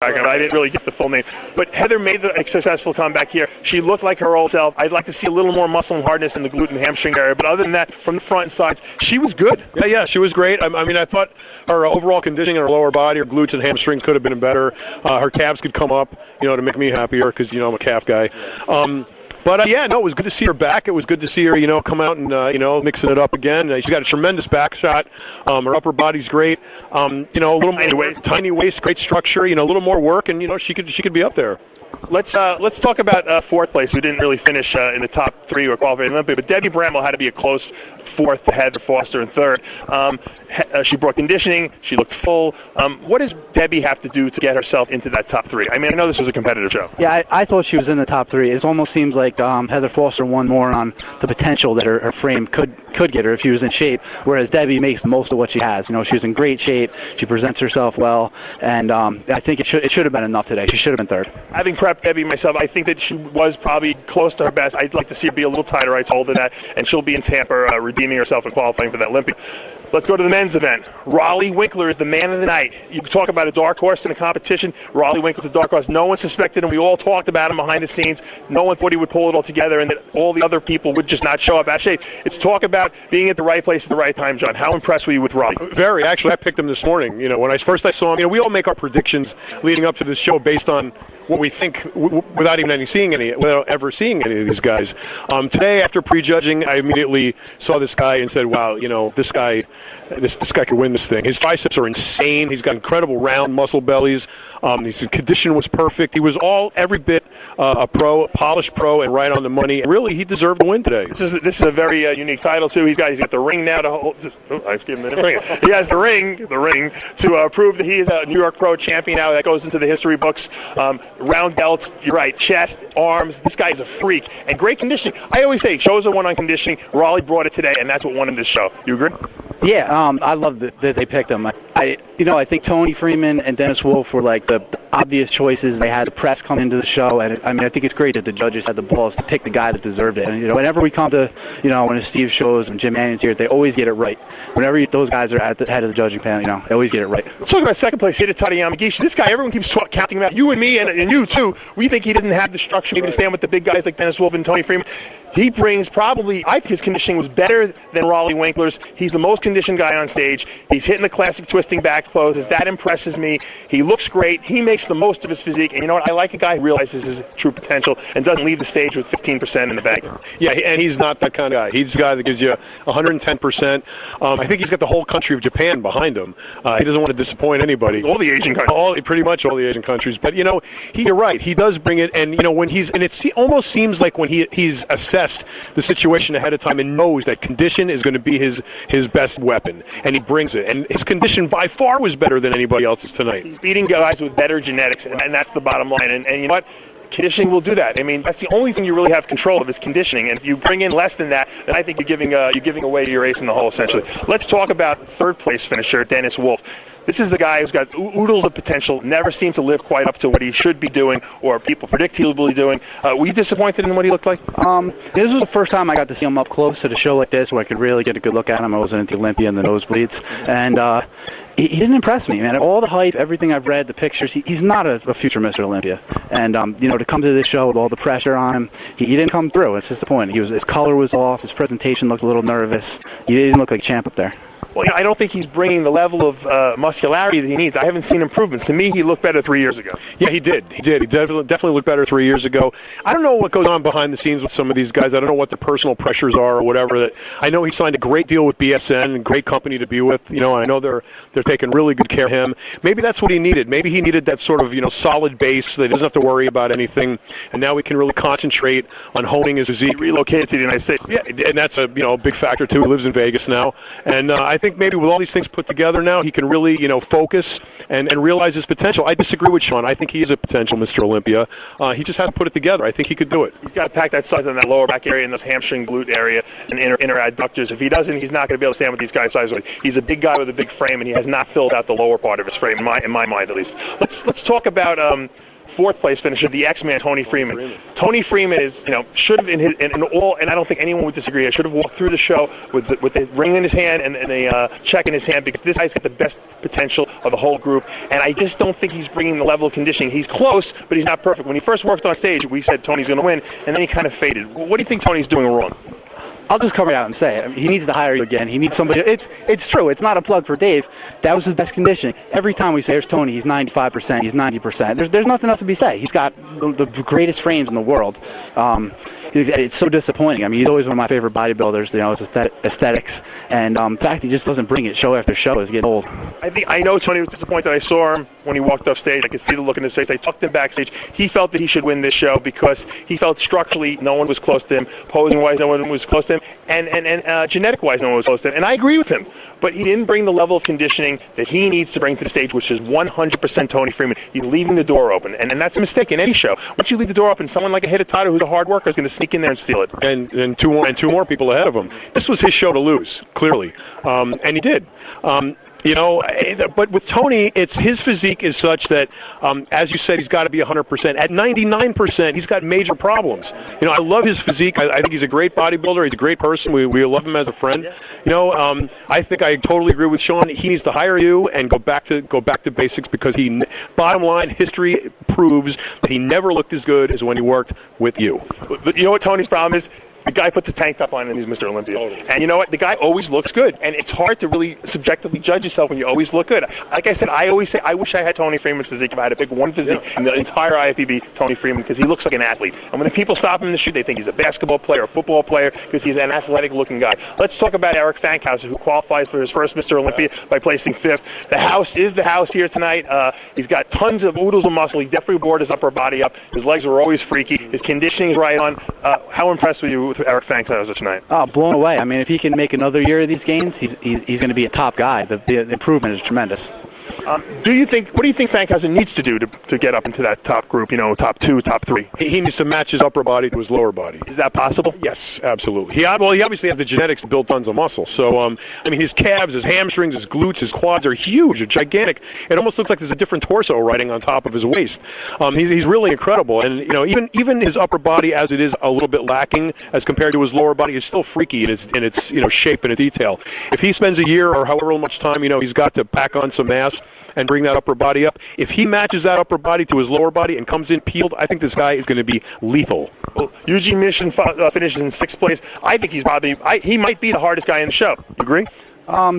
I didn't really get the full name. But Heather made the successful comeback here. She looked like her old self. I'd like to see a little more muscle and hardness in the glute and hamstring area. But other than that, from the front and sides, she was good. Yeah, she was great. I mean, I thought her overall conditioning in her lower body, her glutes and hamstrings could have been better. Her calves could come up, to make me happier because, I'm a calf guy. But, it was good to see her back. It was good to see her, come out and, mixing it up again. She's got a tremendous back shot. Her upper body's great. A little tiny waist, great structure, a little more work, and, she could be up there. Let's talk about fourth place. We didn't really finish in the top three or qualify in the Olympia, but Debbie Bramwell had to be a close fourth to Heather Foster in third. She brought conditioning. She looked full. What does Debbie have to do to get herself into that top three? I mean, I know this was a competitive show. Yeah, I thought she was in the top three. It almost seems like Heather Foster won more on the potential that her frame could get her if she was in shape, whereas Debbie makes the most of what she has. She was in great shape. She presents herself well, and I think it should have been enough today. She should have been third. Having prepped Debbie myself, I think that she was probably close to her best. I'd like to see her be a little tighter. I told her that, and she'll be in Tampa redeeming herself and qualifying for that Olympia. Let's go to the men's event. Raleigh Winkler is the man of the night. You can talk about a dark horse in a competition. Raleigh Winkler's a dark horse. No one suspected him. We all talked about him behind the scenes. No one thought he would pull it all together and that all the other people would just not show up out of shape. It's talk about being at the right place at the right time, John. How impressed were you with Raleigh? Very. Actually, I picked him this morning. When I saw him, we all make our predictions leading up to this show based on what we think without ever seeing any of these guys. Today, after prejudging, I immediately saw this guy and said, wow, this guy could win this thing. His triceps are insane. He's got incredible round muscle bellies. His condition was perfect. He was every bit a pro, a polished pro, and right on the money. And really, he deserved to win today. This is a very unique title too. He's got the ring now to hold. I give him a ring. He has the ring to prove that he is a New York Pro champion now. That goes into the history books. Round belts. You're right. Chest, arms. This guy is a freak and great conditioning. I always say shows are won on conditioning. Raleigh brought it today, and that's what won him this show. You agree? Yeah, I love that they picked him. I think Tony Freeman and Dennis Wolf were like the obvious choices. They had the press come into the show, and I think it's great that the judges had the balls to pick the guy that deserved it. And whenever we come to, when it's Steve shows and Jim Mannion's here, they always get it right. Whenever those guys are at the head of the judging panel, they always get it right. Let's talk about second place, Hidetani Yamagishi. This guy, everyone keeps counting him out. You and me and you too. We think he didn't have the structure maybe to stand with the big guys like Dennis Wolf and Tony Freeman. He brings probably, I think his conditioning was better than Raleigh Winkler's. He's the most conditioned guy on stage. He's hitting the classic twisting back poses. That impresses me. He looks great. He makes the most of his physique. And you know what? I like a guy who realizes his true potential and doesn't leave the stage with 15% in the bank. Yeah, and he's not that kind of guy. He's the guy that gives you 110%. I think he's got the whole country of Japan behind him. He doesn't want to disappoint anybody. All the Asian countries. Pretty much all the Asian countries. But, you're right. He does bring it. And, when it almost seems like when he's assessed the situation ahead of time and knows that condition is going to be his best weapon, and he brings it. And his condition by far was better than anybody else's tonight. He's beating guys with better genetics, and that's the bottom line. And you know what? Conditioning will do that. I mean, that's the only thing you really have control of is conditioning. And if you bring in less than that, then I think you're giving away your ace in the hole, essentially. Let's talk about third place finisher, Dennis Wolf. This is the guy who's got oodles of potential, never seemed to live quite up to what he should be doing or people predict he will be doing. Were you disappointed in what he looked like? This was the first time I got to see him up close at a show like this where I could really get a good look at him. I wasn't at the Olympia and the nosebleeds. And he didn't impress me, man. All the hype, everything I've read, the pictures, he's not a future Mr. Olympia. And, to come to this show with all the pressure on him, he didn't come through. It's disappointing. His color was off. His presentation looked a little nervous. He didn't look like a champ up there. Well, I don't think he's bringing the level of muscularity that he needs. I haven't seen improvements. To me, he looked better 3 years ago. Yeah, he did. He definitely looked better 3 years ago. I don't know what goes on behind the scenes with some of these guys. I don't know what the personal pressures are or whatever. I know he signed a great deal with BSN, a great company to be with. I know they're taking really good care of him. Maybe that's what he needed. Maybe he needed that sort of solid base that he doesn't have to worry about anything. And now he can really concentrate on honing his physique. He relocated to the United States. Yeah, and that's a big factor too. He lives in Vegas now, and I think maybe with all these things put together now, he can really, focus and realize his potential. I disagree with Sean. I think he is a potential Mr. Olympia. He just has to put it together. I think he could do it. He's got to pack that size on that lower back area and those hamstring glute area and inner adductors. If he doesn't, he's not going to be able to stand with these guys' size. He's a big guy with a big frame, and he has not filled out the lower part of his frame, in my mind at least. Let's talk about fourth place finisher, the X-Man, Tony Freeman. Tony Freeman is, should have and I don't think anyone would disagree. I should have walked through the show with the ring in his hand and the check in his hand, because this guy's got the best potential of the whole group, and I just don't think he's bringing the level of conditioning. He's close, but he's not perfect. When he first worked on stage, we said Tony's going to win, and then he kind of faded. What do you think Tony's doing wrong? I'll just come right out and say it. I mean, he needs to hire you again. He needs somebody. It's true. It's not a plug for Dave. That was his best conditioning. Every time we say, "Here's Tony," he's 95%. He's 90%. There's nothing else to be said. He's got the greatest frames in the world. It's so disappointing. I mean, he's always one of my favorite bodybuilders. His aesthetics, and the fact he just doesn't bring it show after show is getting old. I know Tony was disappointed. I saw him when he walked off stage. I could see the look in his face. I talked to him backstage. He felt that he should win this show because he felt structurally no one was close to him, posing-wise no one was close to him, and genetic-wise no one was close to him. And I agree with him. But he didn't bring the level of conditioning that he needs to bring to the stage, which is 100% Tony Freeman. He's leaving the door open, and that's a mistake in any show. Once you leave the door open, someone like a Prt2 who's a hard worker is going to sneak in there and steal it. And two more people ahead of him. This was his show to lose, clearly, and he did. But with Tony, his physique is such that, as you said, he's got to be 100%. At 99%, he's got major problems. I love his physique. I think he's a great bodybuilder. He's a great person. We love him as a friend. I think I totally agree with Sean. He needs to hire you and go back to basics, because bottom line, history proves that he never looked as good as when he worked with you. You know what Tony's problem is? The guy puts the tank top on and he's Mr. Olympia. Totally. And you know what? The guy always looks good. And it's hard to really subjectively judge yourself when you always look good. Like I said, I always say, I wish I had Tony Freeman's physique. If I had to pick one physique in the entire IFBB, Tony Freeman, because he looks like an athlete. And when the people stop him in the street, they think he's a basketball player, a football player, because he's an athletic-looking guy. Let's talk about Eric Fankhauser, who qualifies for his first Mr. Olympia by placing 5th. The house is the house here tonight. He's got tons of oodles of muscle. He definitely bored his upper body up. His legs were always freaky. His conditioning is right on. How impressed were you with Eric Fankhauser tonight? Oh, blown away. I mean, if he can make another year of these gains, he's going to be a top guy. The improvement is tremendous. What do you think Fankhauser needs to do to get up into that top group, top 2, top 3? He needs to match his upper body to his lower body. Is that possible? Yes, absolutely. He obviously has the genetics to build tons of muscle. So, his calves, his hamstrings, his glutes, his quads are huge, they're gigantic. It almost looks like there's a different torso riding on top of his waist. He's really incredible. And, even his upper body, as it is a little bit lacking as compared to his lower body, is still freaky in its shape and its detail. If he spends a year or however much time, he's got to pack on some mass and bring that upper body up. If he matches that upper body to his lower body and comes in peeled, I think this guy is going to be lethal. Well, Eugene Mission finishes in 6th place. I think he might be the hardest guy in the show. You agree?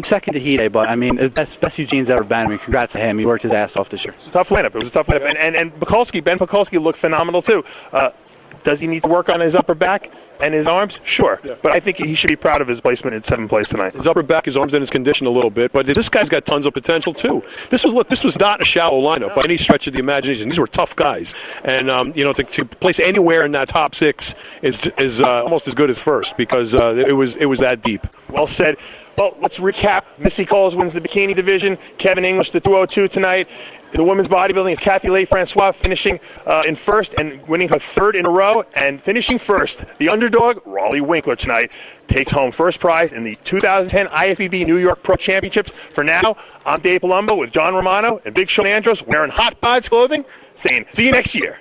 Second to Hide, but best Eugene's ever been. Congrats to him. He worked his ass off this year. It was a tough lineup. And Ben Pekulski looked phenomenal too. Does he need to work on his upper back and his arms? Sure. Yeah. But I think he should be proud of his placement in 7th place tonight. His upper back, his arms, and his condition a little bit. But this guy's got tons of potential, too. This was not a shallow lineup by any stretch of the imagination. These were tough guys. And, to place anywhere in that top 6 is almost as good as first, because it was that deep. Well said. Well, let's recap. Missy Coles wins the bikini division. Kevin English, the 202 tonight. In the women's bodybuilding, is Kathy Leigh-Francois finishing in 1st and winning her 3rd in a row. And finishing 1st, the underdog, Raleigh Winkler, tonight, takes home first prize in the 2010 IFBB New York Pro Championships. For now, I'm Dave Palumbo with John Romano and Big Sean Andros wearing Hot BODZ clothing, saying see you next year.